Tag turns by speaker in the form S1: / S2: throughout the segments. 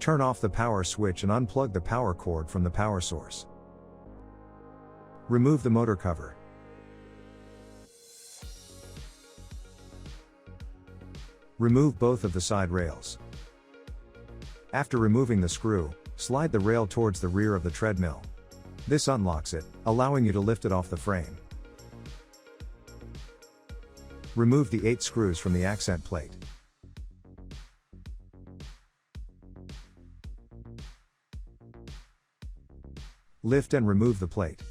S1: Turn off the power switch and unplug the power cord from the power source. Remove the motor cover. Remove both of the side rails. After removing the screw, slide the rail towards the rear of the treadmill. This unlocks it, allowing you to lift it off the frame. Remove the 8 screws from the accent plate. Lift and remove the plate.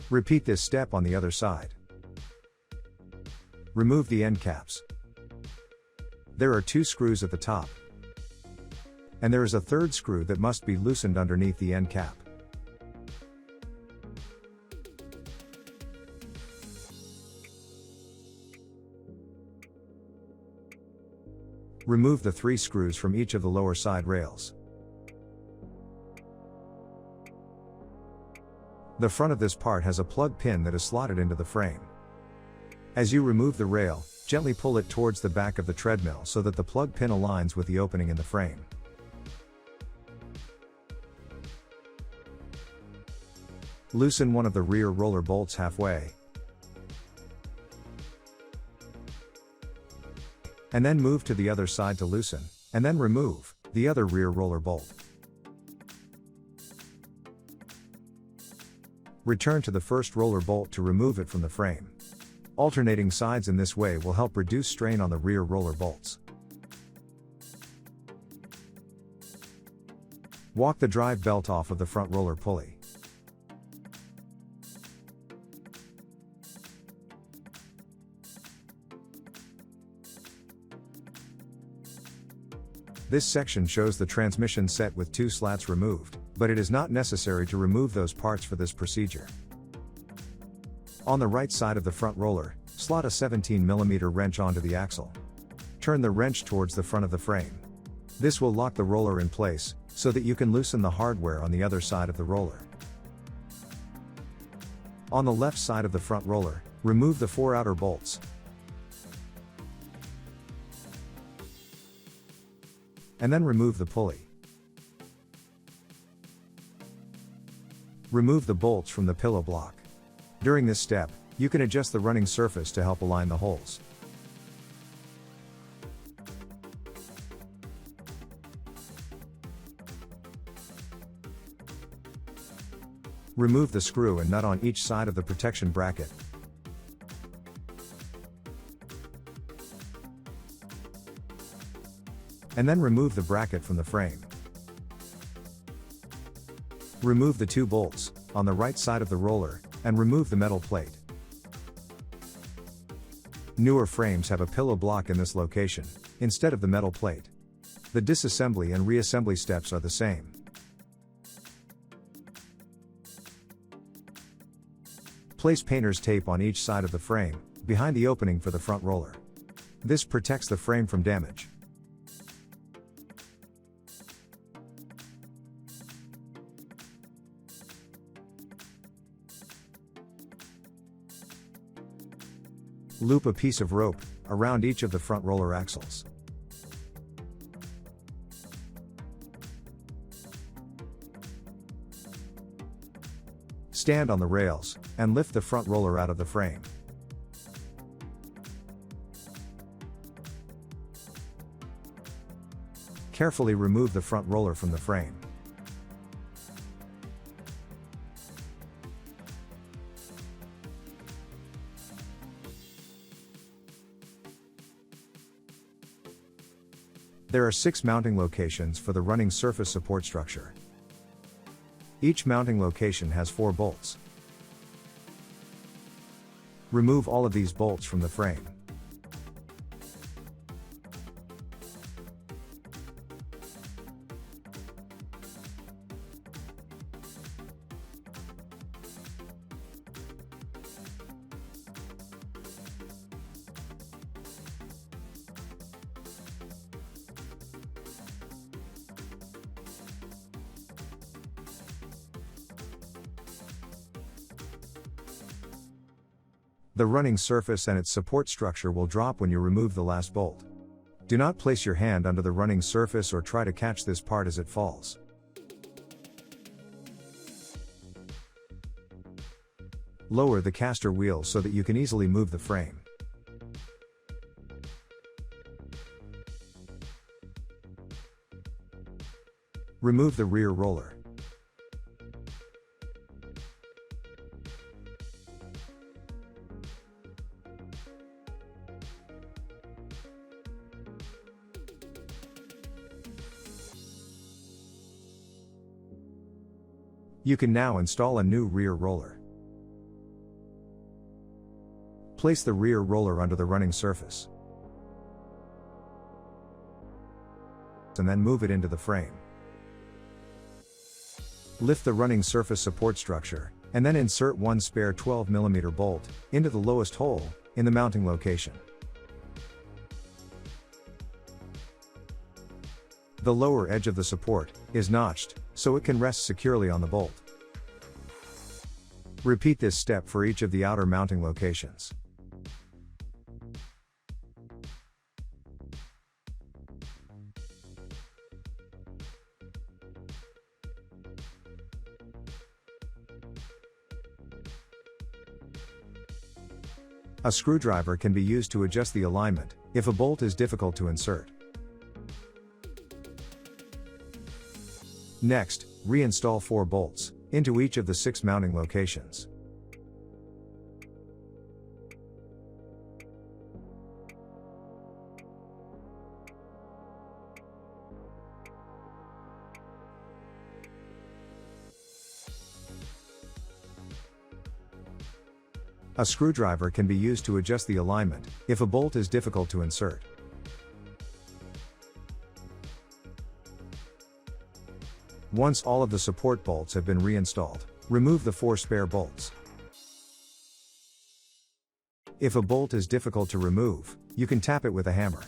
S1: Repeat this step on the other side. Remove the end caps. There are 2 screws at the top. And there is a third screw that must be loosened underneath the end cap. Remove the 3 screws from each of the lower side rails. The front of this part has a plug pin that is slotted into the frame. As you remove the rail, gently pull it towards the back of the treadmill so that the plug pin aligns with the opening in the frame. Loosen one of the rear roller bolts halfway. And then move to the other side to loosen, and then remove the other rear roller bolt. Return to the first roller bolt to remove it from the frame. Alternating sides in this way will help reduce strain on the rear roller bolts. Walk the drive belt off of the front roller pulley. This section shows the transmission set with 2 slats removed, but it is not necessary to remove those parts for this procedure. On the right side of the front roller, slot a 17mm wrench onto the axle. Turn the wrench towards the front of the frame. This will lock the roller in place, so that you can loosen the hardware on the other side of the roller. On the left side of the front roller, remove the 4 outer bolts. And then remove the pulley. Remove the bolts from the pillow block. During this step, you can adjust the running surface to help align the holes. Remove the screw and nut on each side of the protection bracket. And then remove the bracket from the frame. Remove the 2 bolts on the right side of the roller, and remove the metal plate. Newer frames have a pillow block in this location, instead of the metal plate. The disassembly and reassembly steps are the same. Place painter's tape on each side of the frame, behind the opening for the front roller. This protects the frame from damage. Loop a piece of rope around each of the front roller axles. Stand on the rails and lift the front roller out of the frame. Carefully remove the front roller from the frame. There are 6 mounting locations for the running surface support structure. Each mounting location has 4 bolts. Remove all of these bolts from the frame. The running surface and its support structure will drop when you remove the last bolt. Do not place your hand under the running surface or try to catch this part as it falls. Lower the caster wheel so that you can easily move the frame. Remove the rear roller. You can now install a new rear roller. Place the rear roller under the running surface, and then move it into the frame. Lift the running surface support structure, and then insert one spare 12mm bolt into the lowest hole in the mounting location. The lower edge of the support is notched, so it can rest securely on the bolt. Repeat this step for each of the outer mounting locations. A screwdriver can be used to adjust the alignment if a bolt is difficult to insert. Next, reinstall 4 bolts into each of the 6 mounting locations. A screwdriver can be used to adjust the alignment if a bolt is difficult to insert. Once all of the support bolts have been reinstalled, remove the 4 spare bolts. If a bolt is difficult to remove, you can tap it with a hammer.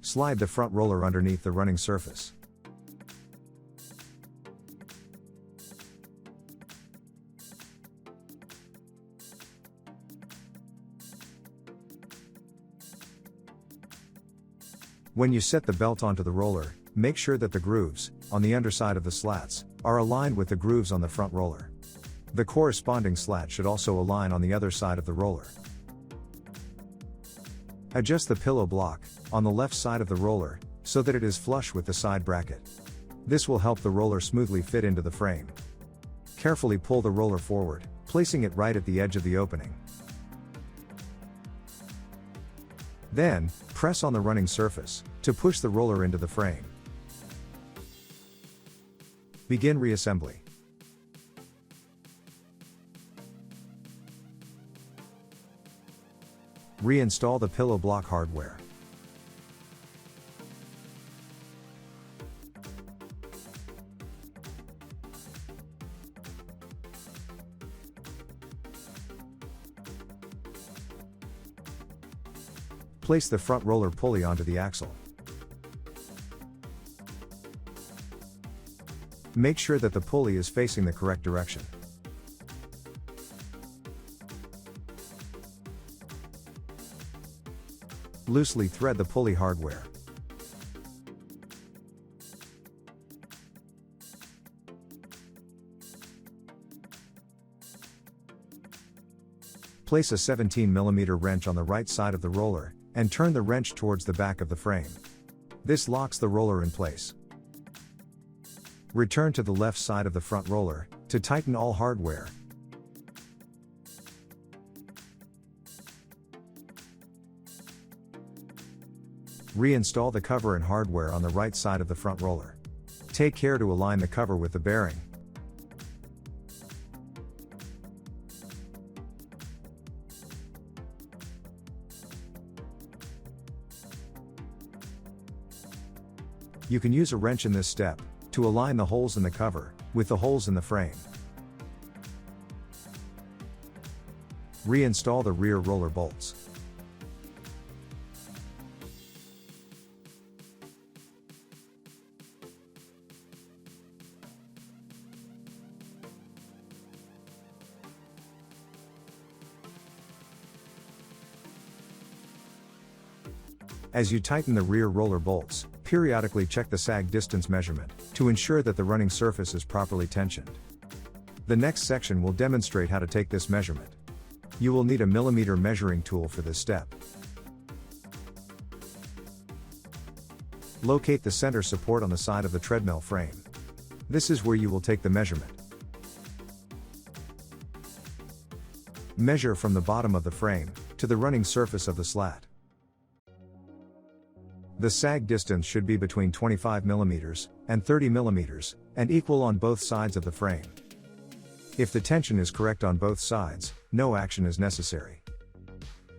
S1: Slide the front roller underneath the running surface. When you set the belt onto the roller, make sure that the grooves, on the underside of the slats, are aligned with the grooves on the front roller. The corresponding slat should also align on the other side of the roller. Adjust the pillow block, on the left side of the roller, so that it is flush with the side bracket. This will help the roller smoothly fit into the frame. Carefully pull the roller forward, placing it right at the edge of the opening. Then, press on the running surface to push the roller into the frame. Begin reassembly. Reinstall the pillow block hardware. Place the front roller pulley onto the axle. Make sure that the pulley is facing the correct direction. Loosely thread the pulley hardware. Place a 17mm wrench on the right side of the roller, and turn the wrench towards the back of the frame. This locks the roller in place. Return to the left side of the front roller, to tighten all hardware. Reinstall the cover and hardware on the right side of the front roller. Take care to align the cover with the bearing. You can use a wrench in this step to align the holes in the cover with the holes in the frame. Reinstall the rear roller bolts. As you tighten the rear roller bolts, periodically check the sag distance measurement to ensure that the running surface is properly tensioned. The next section will demonstrate how to take this measurement. You will need a millimeter measuring tool for this step. Locate the center support on the side of the treadmill frame. This is where you will take the measurement. Measure from the bottom of the frame to the running surface of the slat. The sag distance should be between 25 mm and 30 mm, and equal on both sides of the frame. If the tension is correct on both sides, no action is necessary.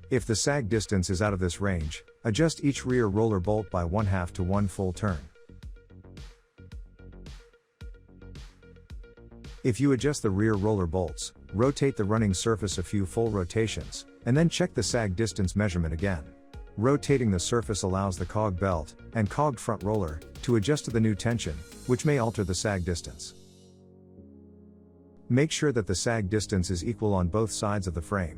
S1: If the sag distance is out of this range, adjust each rear roller bolt by 1/2 to 1 full turn. If you adjust the rear roller bolts, rotate the running surface a few full rotations, and then check the sag distance measurement again. Rotating the surface allows the cog belt and cogged front roller to adjust to the new tension, which may alter the sag distance. Make sure that the sag distance is equal on both sides of the frame.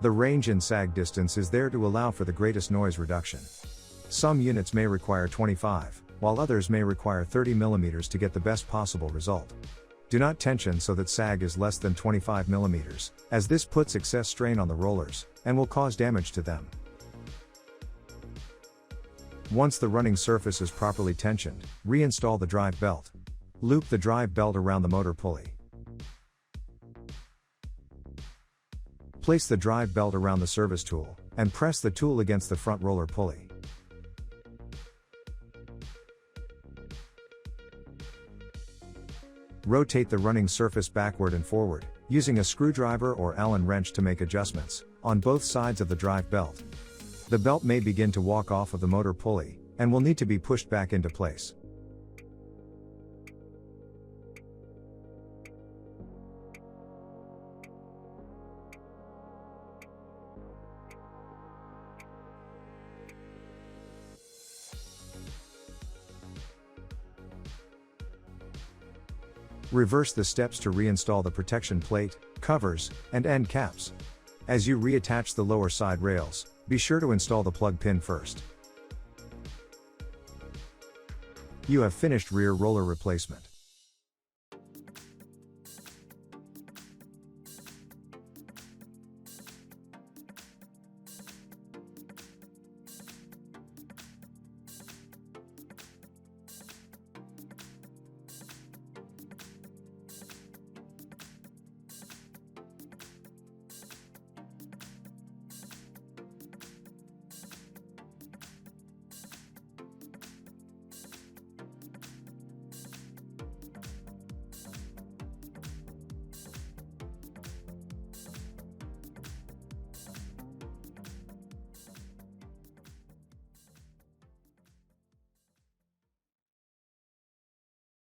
S1: The range in sag distance is there to allow for the greatest noise reduction. Some units may require 25, while others may require 30 mm to get the best possible result. Do not tension so that sag is less than 25 mm, as this puts excess strain on the rollers, and will cause damage to them. Once the running surface is properly tensioned, reinstall the drive belt. Loop the drive belt around the motor pulley. Place the drive belt around the service tool, and press the tool against the front roller pulley. Rotate the running surface backward and forward, using a screwdriver or Allen wrench to make adjustments on both sides of the drive belt. The belt may begin to walk off of the motor pulley, and will need to be pushed back into place. Reverse the steps to reinstall the protection plate, covers, and end caps. As you reattach the lower side rails, be sure to install the plug pin first. You have finished rear roller replacement.